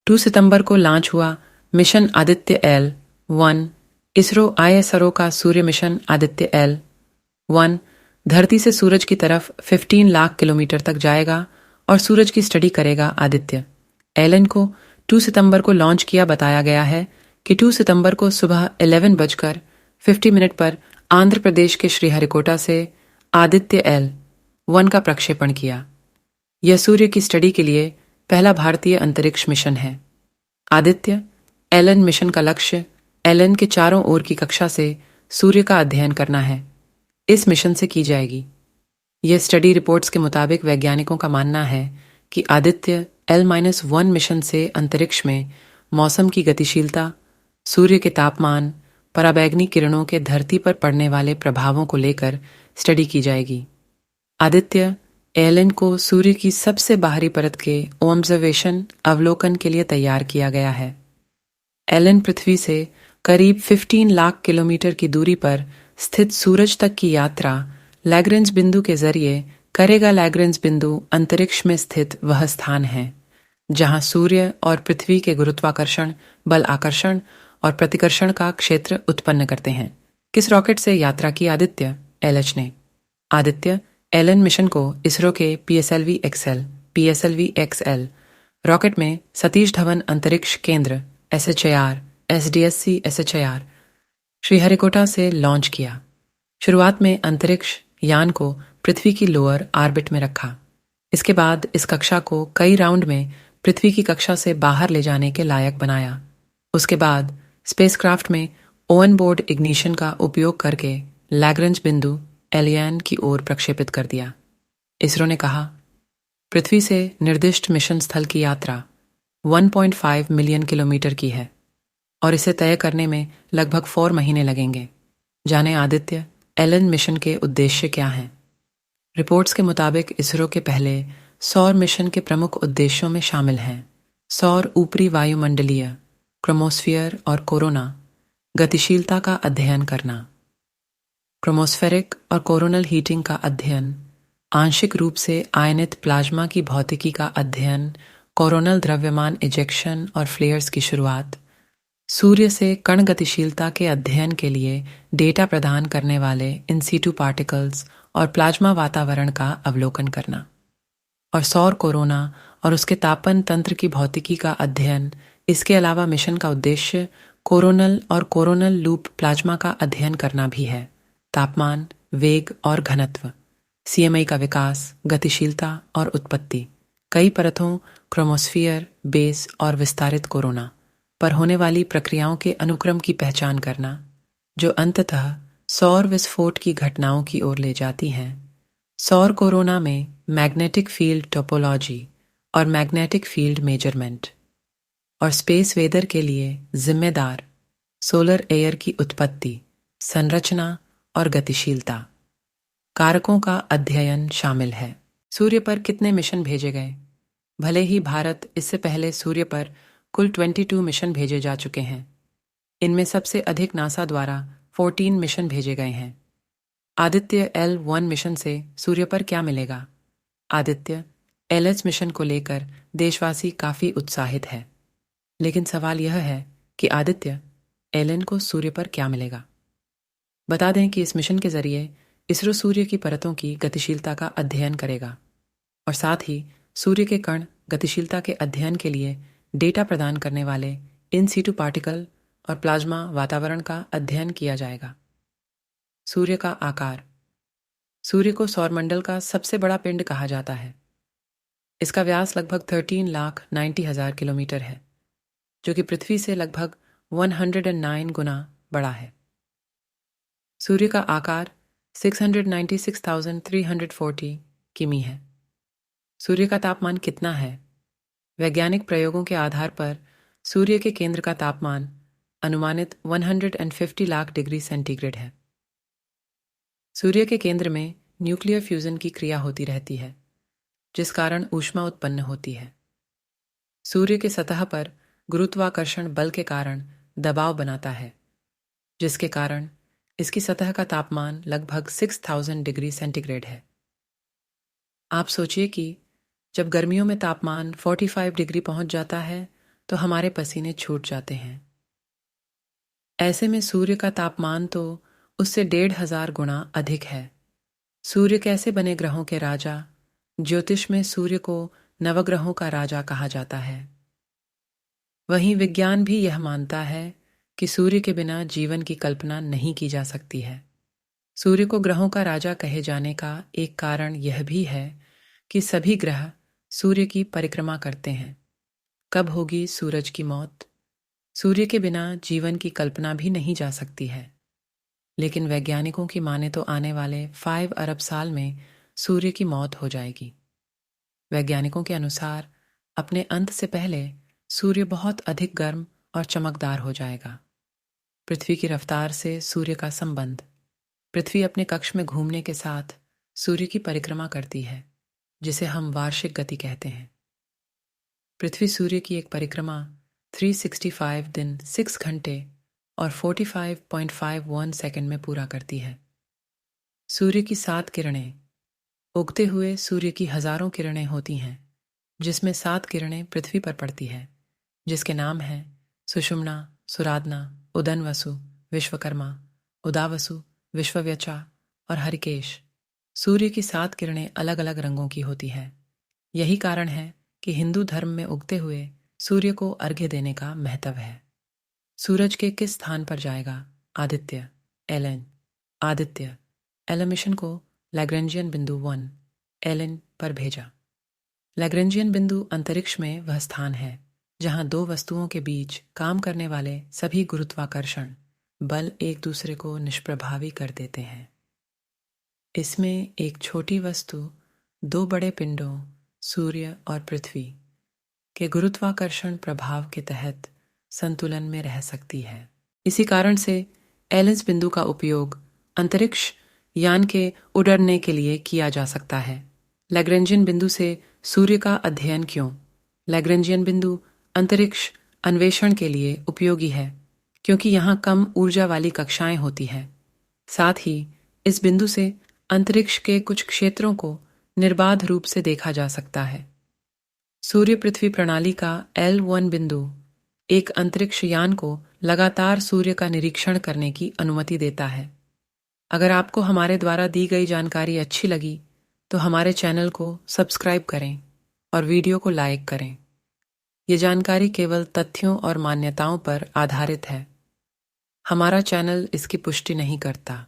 2 सितंबर को लॉन्च हुआ mission Aditya L1। ISRO ISRO का सूर्य मिशन आदित्य L1 धरती से सूरज की तरफ 15 लाख किलोमीटर तक जाएगा और सूरज की स्टडी करेगा। आदित्य LN को 2 सितंबर को लॉन्च किया। बताया गया है कि 2 सितंबर को सुबह 11:50 पर आंध्र प्रदेश के श्रीहरिकोटा से आदित्य L1 का प्रक्षेपण किया। यह सूर्य की स्टडी के लिए पहला भारतीय अंतरिक्ष मिशन है। आदित्य LN मिशन का लक्ष्य LN के चारों ओर की कक्षा से सूर्य का अध्ययन करना है। इस मिशन से की जाएगी। यह स्टडी रिपोर्ट्स के मुताबिक वैज्ञानिकों का मानना है कि आदित्य L-1 मिशन से अंतरिक्ष में मौसम की गतिशीलता, सूर्य के तापमान, पराबैंगनी किरणों के धरती पर पड़ने वाले प्रभावों को लेकर स्टडी की जाएगी। आदित्य LN को सूर्य की सबसे बाहरी परत के ऑब्जर्वेशन अवलोकन के लिए तैयार किया गया है। LN पृथ्वी से करीब 15 लाख किलोमीटर की दूरी पर स्थित सूरज तक की यात्रा लैग्रेंज बिंदु के जरिए करेगा। लैग्रेंज बिंदु अंतरिक्ष में स्थित वह स्थान है जहां सूर्य और पृथ्वी के गुरुत्वाकर्षण बल आकर्षण और प्रतिकर्षण का क्षेत्र उत्पन्न करते हैं। किस रॉकेट से यात्रा की आदित्य LH ने? आदित्य LN मिशन को इसरो के PSLV-XL रॉकेट में सतीश धवन अंतरिक्ष केंद्र SHIR SDSC SHIR श्रीहरिकोटा से लॉन्च किया। शुरुआत में अंतरिक्ष यान को पृथ्वी की लोअर ऑर्बिट में रखा। इसके बाद इस कक्षा को कई राउंड में पृथ्वी की कक्षा से बाहर ले जाने के लायक बनाया। उसके बाद स्पेसक्राफ्ट में ऑन बोर्ड इग्निशन का उपयोग करके लैग्रेंज बिंदु LN की ओर प्रक्षेपित कर दिया। इसरो ने कहा, पृथ्वी से निर्दिष्ट मिशन स्थल की यात्रा 1.5 मिलियन किलोमीटर की है और इसे तय करने में लगभग 4 महीने लगेंगे। जाने आदित्य LN मिशन के उद्देश्य क्या हैं? रिपोर्ट्स के मुताबिक इसरो के पहले सौर मिशन के प्रमुख उद्देश्यों में शामिल हैं सौर ऊपरी वायुमंडलीय क्रोमोस्फीयर और कोरोना गतिशीलता का अध्ययन करना, क्रोमोस्फेरिक और कोरोनल हीटिंग का अध्ययन, आंशिक रूप से आयनित प्लाज्मा की भौतिकी का अध्ययन, कोरोनल द्रव्यमान इजेक्शन और फ्लेयर्स की शुरुआत, सूर्य से कण गतिशीलता के अध्ययन के लिए डेटा प्रदान करने वाले इन सीटू पार्टिकल्स और प्लाज्मा वातावरण का अवलोकन करना, और सौर कोरोना और उसके तापन तंत्र की भौतिकी का अध्ययन। इसके अलावा मिशन का उद्देश्य कोरोनल और कोरोनल लूप प्लाज्मा का अध्ययन करना भी है। तापमान, वेग और घनत्व, CMI का विकास, गतिशीलता और उत्पत्ति, कई परतों क्रोमोस्फीयर, बेस और विस्तारित कोरोना पर होने वाली प्रक्रियाओं के अनुक्रम की पहचान करना, जो अंततः सौर विस्फोट की घटनाओं की ओर ले जाती हैं। सौर कोरोना में मैग्नेटिक फील्ड टोपोलॉजी और मैग्नेटिक फील्ड मेजरमेंट और स्पेस वेदर के लिए जिम्मेदार सोलर एयर की उत्पत्ति, संरचना और गतिशीलता कारकों का अध्ययन शामिल है। सूर्य पर कितने मिशन भेजे गए? भले ही भारत इससे पहले सूर्य पर कुल 22 मिशन भेजे जा चुके हैं, इनमें सबसे अधिक नासा द्वारा 14 मिशन भेजे गए हैं। आदित्य L1 मिशन से सूर्य पर क्या मिलेगा? आदित्य LH मिशन को लेकर देशवासी काफी उत्साहित है, लेकिन सवाल यह है कि आदित्य LN को सूर्य पर क्या मिलेगा? बता दें कि इस मिशन के जरिए इसरो सूर्य की परतों की गतिशीलता का अध्ययन करेगा और साथ ही सूर्य के कण गतिशीलता के अध्ययन के लिए डेटा प्रदान करने वाले इन सीटू पार्टिकल और प्लाज्मा वातावरण का अध्ययन किया जाएगा। सूर्य का आकार। सूर्य को सौरमंडल का सबसे बड़ा पिंड कहा जाता है। इसका व्यास लगभग 13,90,000 किलोमीटर है, जो कि पृथ्वी से लगभग 109 गुना बड़ा है। सूर्य का आकार 696,340 किमी है। सूर्य का तापमान कितना है? वैज्ञानिक प्रयोगों के आधार पर सूर्य के केंद्र का तापमान अनुमानित 150 लाख डिग्री सेंटीग्रेड है। सूर्य के केंद्र में न्यूक्लियर फ्यूजन की क्रिया होती रहती है, जिस कारण ऊष्मा उत्पन्न होती है। सूर्य के सतह पर गुरुत्वाकर्षण बल के कारण दबाव बनाता है, जिसके कारण इसकी सतह का तापमान लगभग 6000 डिग्री सेंटीग्रेड है। आप सोचिए कि जब गर्मियों में तापमान 45 डिग्री पहुंच जाता है तो हमारे पसीने छूट जाते हैं। ऐसे में सूर्य का तापमान तो उससे 1500 गुना अधिक है। सूर्य कैसे बने ग्रहों के राजा? ज्योतिष में सूर्य को नवग्रहों का राजा कहा जाता है। वहीं विज्ञान भी यह मानता है कि सूर्य के बिना जीवन की कल्पना नहीं की जा सकती है। सूर्य को ग्रहों का राजा कहे जाने का एक कारण यह भी है कि सभी ग्रह सूर्य की परिक्रमा करते हैं। कब होगी सूरज की मौत? सूर्य के बिना जीवन की कल्पना भी नहीं जा सकती है। लेकिन वैज्ञानिकों की माने तो आने वाले 5 अरब साल में सूर्य की मौत हो जाएगी। वैज्ञानिकों के अनुसार अपने अंत से पहले सूर्य बहुत अधिक गर्म और चमकदार हो जाएगा। पृथ्वी की रफ्तार से सूर्य का संबंध। पृथ्वी अपने कक्ष में घूमने के साथ सूर्य की परिक्रमा करती है, जिसे हम वार्षिक गति कहते हैं। पृथ्वी सूर्य की एक परिक्रमा 365 दिन 6 घंटे और 45.51 सेकंड में पूरा करती है। सूर्य की 7 किरणें। उगते हुए सूर्य की हजारों किरणें होती हैं, जिसमें 7 किरणें पृथ्वी पर पड़ती है, जिसके नाम हैं सुषुम्ना, सुराधना, उदनवसु, विश्वकर्मा, उदावसु, विश्वव्यचा और हरिकेश। सूर्य की 7 किरणें अलग अलग रंगों की होती है। यही कारण है कि हिंदू धर्म में उगते हुए सूर्य को अर्घ्य देने का महत्व है। सूरज के किस स्थान पर जाएगा? आदित्य, एलन। आदित्य एल मिशन को लैग्रेंजियन बिंदु 1 एलन पर भेजा। लैग्रेंजियन बिंदु अंतरिक्ष में वह स्थान है जहां दो वस्तुओं के बीच काम करने वाले सभी गुरुत्वाकर्षण बल एक दूसरे को निष्प्रभावी कर देते हैं। इसमें एक छोटी वस्तु दो बड़े पिंडों सूर्य और पृथ्वी के गुरुत्वाकर्षण प्रभाव के तहत संतुलन में रह सकती है। इसी कारण से एलेंस बिंदु का उपयोग अंतरिक्ष यान के उड़ने के लिए किया जा सकता है। लैग्रेंजियन बिंदु से सूर्य का अध्ययन क्यों? लैग्रेंजियन बिंदु अंतरिक्ष अन्वेषण के लिए उपयोगी है क्योंकि यहाँ कम ऊर्जा वाली कक्षाएं होती हैं। साथ ही इस बिंदु से अंतरिक्ष के कुछ क्षेत्रों को निर्बाध रूप से देखा जा सकता है। सूर्य पृथ्वी प्रणाली का L1 बिंदु एक अंतरिक्ष यान को लगातार सूर्य का निरीक्षण करने की अनुमति देता है। अगर आपको हमारे द्वारा दी गई जानकारी अच्छी लगी तो हमारे चैनल को सब्सक्राइब करें और वीडियो को लाइक करें। ये जानकारी केवल तथ्यों और मान्यताओं पर आधारित है। हमारा चैनल इसकी पुष्टि नहीं करता।